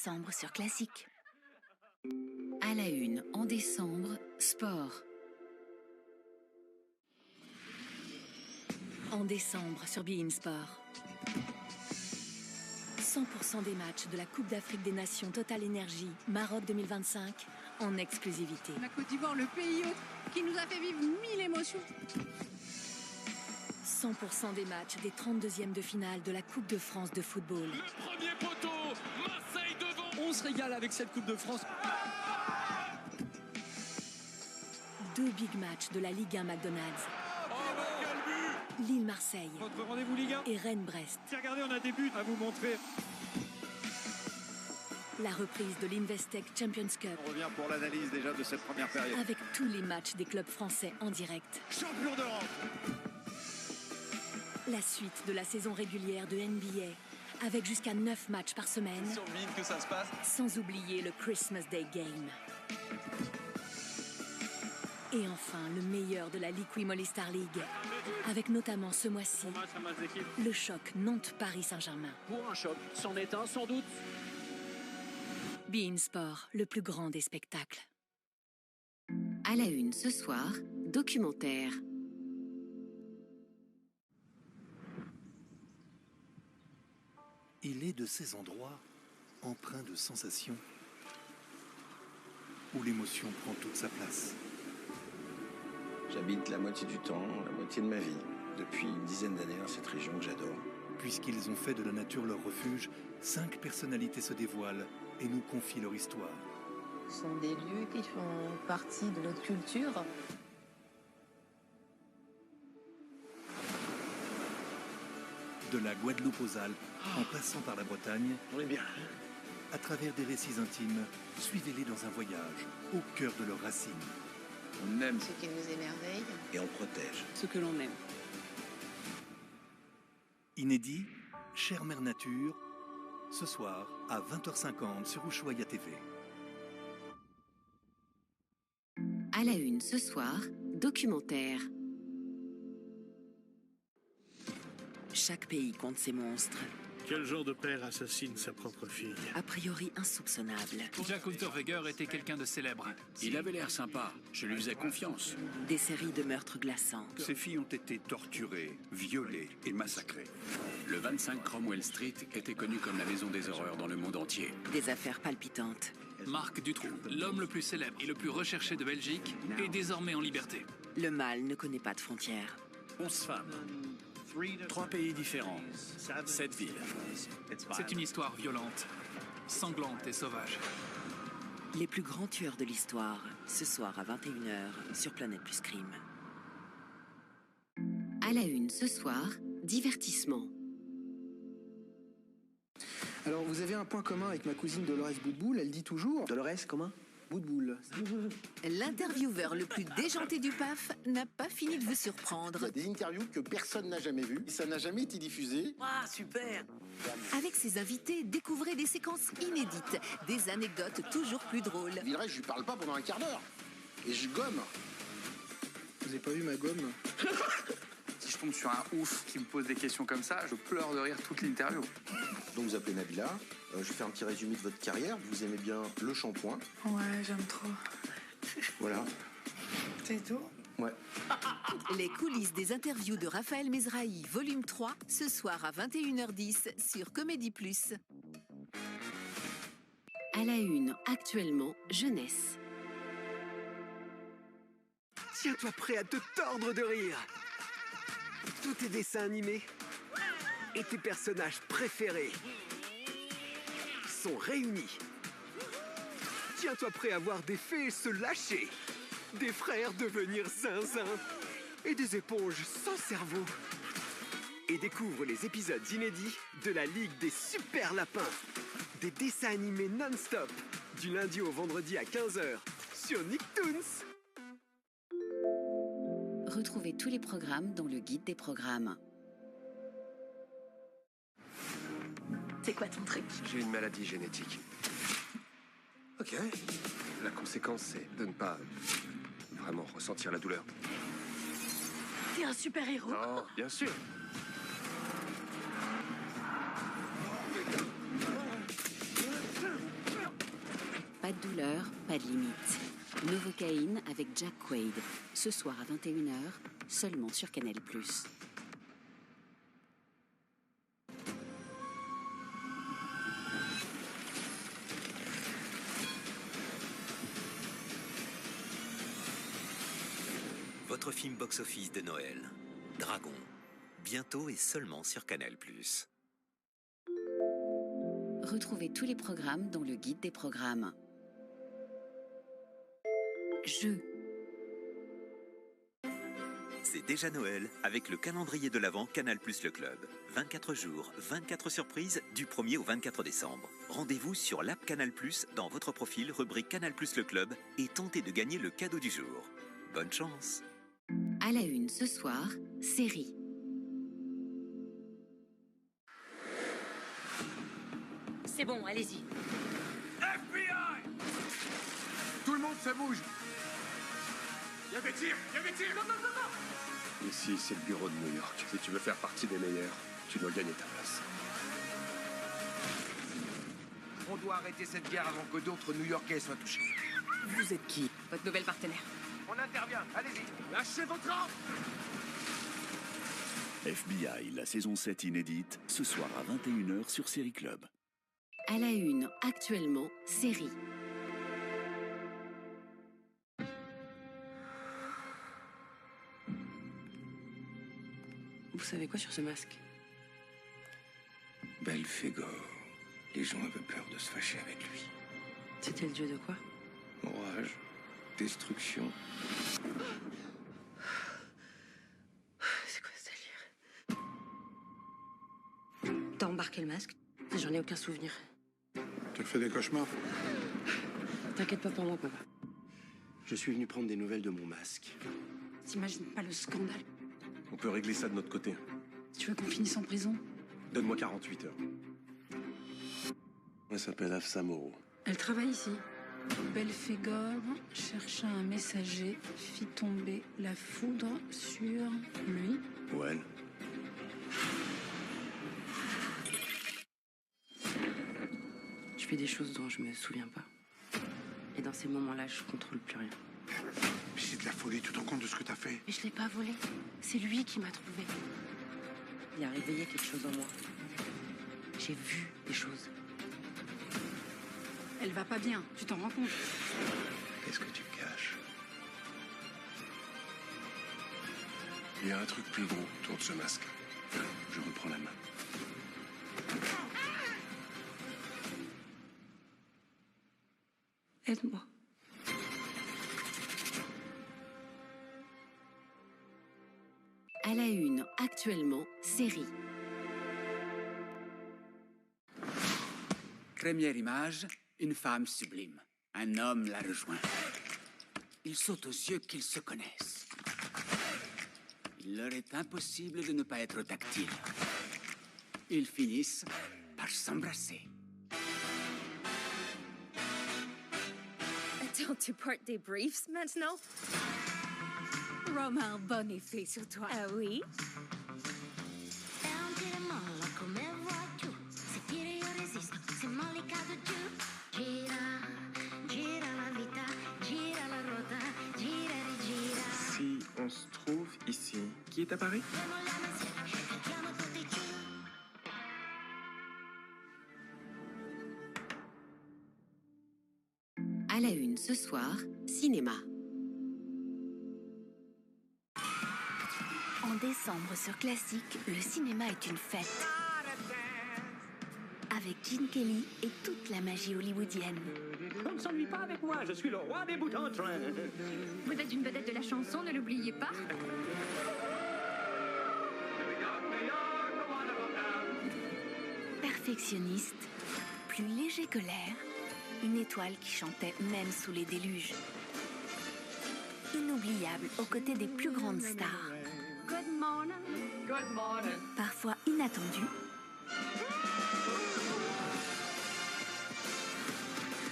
décembre sur Classique. À la une, en décembre, sport. En décembre sur beIN Sport. 100% des matchs de la Coupe d'Afrique des Nations Total Énergie Maroc 2025 en exclusivité. La Côte d'Ivoire, le pays hôte qui nous a fait vivre 1000 émotions. 100% des matchs des 32e de finale de la Coupe de France de football. Le premier poteau, Marseille devant. On se régale avec cette Coupe de France. 2 big matchs de la Ligue 1 McDonald's. Oh, quel but! Lille-Marseille. Votre rendez-vous Ligue 1 et Rennes-Brest. Regardez, on a des buts à vous montrer. La reprise de l'Investec Champions Cup. On revient pour l'analyse déjà de cette première période. Avec tous les matchs des clubs français en direct. Champion d'Europe. La suite de la saison régulière de NBA. Avec jusqu'à 9 matchs par semaine. Sur le vide que ça se passe. Sans oublier le Christmas Day Game. Et enfin, le meilleur de la Liqui Moly Star League. Avec notamment ce mois-ci, le choc Nantes-Paris Saint-Germain. Pour un choc, c'en est un sans doute. beIN Sport, le plus grand des spectacles. À la une ce soir, documentaire. Il est de ces endroits empreints de sensations où l'émotion prend toute sa place. J'habite la moitié du temps, la moitié de ma vie, depuis une dizaine d'années dans cette région que j'adore. Puisqu'ils ont fait de la nature leur refuge, 5 personnalités se dévoilent et nous confient leur histoire. Ce sont des lieux qui font partie de notre culture. De la Guadeloupe aux Alpes, en passant par la Bretagne, On est bien. à travers des récits intimes, suivez-les dans un voyage au cœur de leurs racines. On aime Ce qui nous émerveille. et on protège. Ce que l'on aime. Inédit, Chère Mère Nature, ce soir à 20h50 sur Ushuaïa TV. À la une ce soir, documentaire. Chaque pays compte ses monstres, Quel genre de père assassine sa propre fille? a priori insoupçonnables. Jack Unterweger était quelqu'un de célèbre. Il avait l'air sympa, je lui faisais confiance. Des séries de meurtres glaçants. Ces filles ont été torturées, violées et massacrées. Le 25 Cromwell Street était connu comme la maison des horreurs dans le monde entier. Des affaires palpitantes. Marc Dutroux, l'homme le plus célèbre et le plus recherché de Belgique, est désormais en liberté. Le mal ne connaît pas de frontières. 11 femmes. 3 pays différents. 7 villes. C'est une histoire violente, sanglante et sauvage. Les plus grands tueurs de l'histoire, ce soir à 21h sur Planète Plus Crime. À la une ce soir, divertissement. Alors, vous avez un point commun avec ma cousine Dolores Boudboul, elle dit toujours... Dolores, comment? Boudboul. L'intervieweur le plus déjanté du PAF n'a pas fini de vous surprendre. Des interviews que personne n'a jamais vues. Ça n'a jamais été diffusé. Ah, super! Avec ses invités, découvrez des séquences inédites, des anecdotes toujours plus drôles. Villeray, je lui parle pas pendant un quart d'heure. Et je gomme. Vous avez pas vu ma gomme? Si je tombe sur un ouf qui me pose des questions comme ça, je pleure de rire toute l'interview. Donc vous appelez Nabila. Je fais un petit résumé de votre carrière. Vous aimez bien le shampoing. Ouais, j'aime trop. Voilà. C'est tout? Ouais. Les coulisses des interviews de Raphaël Mesrahi, volume 3, ce soir à 21h10 sur Comédie Plus. À la une, actuellement, jeunesse. Tiens-toi prêt à te tordre de rire. Tous tes dessins animés et tes personnages préférés sont réunis. Tiens-toi prêt à voir des fées se lâcher, des frères devenir zinzin et des éponges sans cerveau. Et découvre les épisodes inédits de la Ligue des Super Lapins. Des dessins animés non-stop, du lundi au vendredi à 15h sur Nicktoons. Retrouvez tous les programmes dans le guide des programmes. C'est quoi ton truc? J'ai une maladie génétique. Ok. La conséquence, c'est de ne pas vraiment ressentir la douleur. T'es un super-héros? Non, bien sûr. Pas de douleur, pas de limite. Novocaine avec Jack Quaid. Ce soir à 21h, seulement sur Canal+. Votre film box-office de Noël, Dragon, bientôt et seulement sur Canal+. Retrouvez tous les programmes dans le guide des programmes. Jeux. C'est déjà Noël avec le calendrier de l'Avent Canal+ Le Club. 24 jours, 24 surprises du 1er au 24 décembre. Rendez-vous sur l'app Canal+, dans votre profil, rubrique Canal+ Le Club et tentez de gagner le cadeau du jour. Bonne chance! À la une ce soir, série. C'est bon, allez-y. FBI! Tout le monde se bouge. Il y a des tirs! Il y a des tirs! Non, non, non, non! Ici, c'est le bureau de New York. Si tu veux faire partie des meilleurs, tu dois gagner ta place. On doit arrêter cette guerre avant que d'autres New-Yorkais soient touchés. Vous êtes qui? Votre nouvelle partenaire. On intervient, allez-y. Lâchez votre arme! FBI, la saison 7 inédite, ce soir à 21h sur Série Club. À la une, actuellement, série. Vous savez quoi sur ce masque? Belphégor. Les gens avaient peur de se fâcher avec lui. C'était le dieu de quoi? Orage, destruction. C'est quoi ce délire? T'as embarqué le masque? J'en ai aucun souvenir. Tu fais des cauchemars? T'inquiète pas pour moi, papa. Je suis venu prendre des nouvelles de mon masque. T'imagines pas le scandale? On peut régler ça de notre côté. Tu veux qu'on finisse en prison? Donne-moi 48 heures. Elle s'appelle Afsa Moreau. Elle travaille ici. Belphégor chercha un messager, fit tomber la foudre sur lui. Ou elle. Je fais des choses dont je me souviens pas. Et dans ces moments-là, je contrôle plus rien. Mais c'est de la folie, tu te rends compte de ce que t'as fait? Mais je l'ai pas volé. C'est lui qui m'a trouvé. Il a réveillé quelque chose en moi. J'ai vu des choses. Elle va pas bien, tu t'en rends compte? Qu'est-ce que tu caches? Il y a un truc plus gros autour de ce masque. Je reprends la main. Aide-moi. À la une, actuellement, série. Première image, une femme sublime. Un homme la rejoint. Il saute aux yeux qu'ils se connaissent. Il leur est impossible de ne pas être tactile. Ils finissent par s'embrasser. Attends, tu portes des briefs maintenant? Rome a un bon effet sur toi. Ah oui? Si on se trouve ici, qui est à Paris? À la une ce soir, cinéma. En décembre sur Classique, le cinéma est une fête. Avec Gene Kelly et toute la magie hollywoodienne. On ne s'ennuie pas avec moi, je suis le roi des bouts en train. Vous êtes une vedette de la chanson, ne l'oubliez pas. Perfectionniste, plus léger que l'air, une étoile qui chantait même sous les déluges. Inoubliable aux côtés des plus grandes stars. Good morning. Good morning. Parfois inattendues.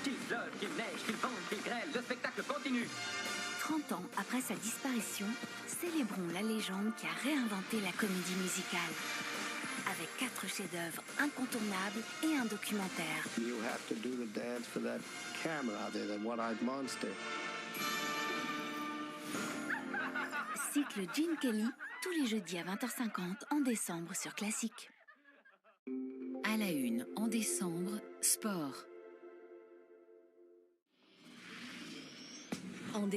Qu'il pleuve, qu'il neige, qu'il vente, qu'il grêle, le spectacle continue. 30 ans après sa disparition, célébrons la légende qui a réinventé la comédie musicale. avec 4 chefs-d'œuvre incontournables et un documentaire. You have to do the dance for that camera. They're the one-eyed monster. Cycle Gene Kelly, tous les jeudis à 20h50 en décembre sur Classique. À la une, en décembre, sport. En décembre.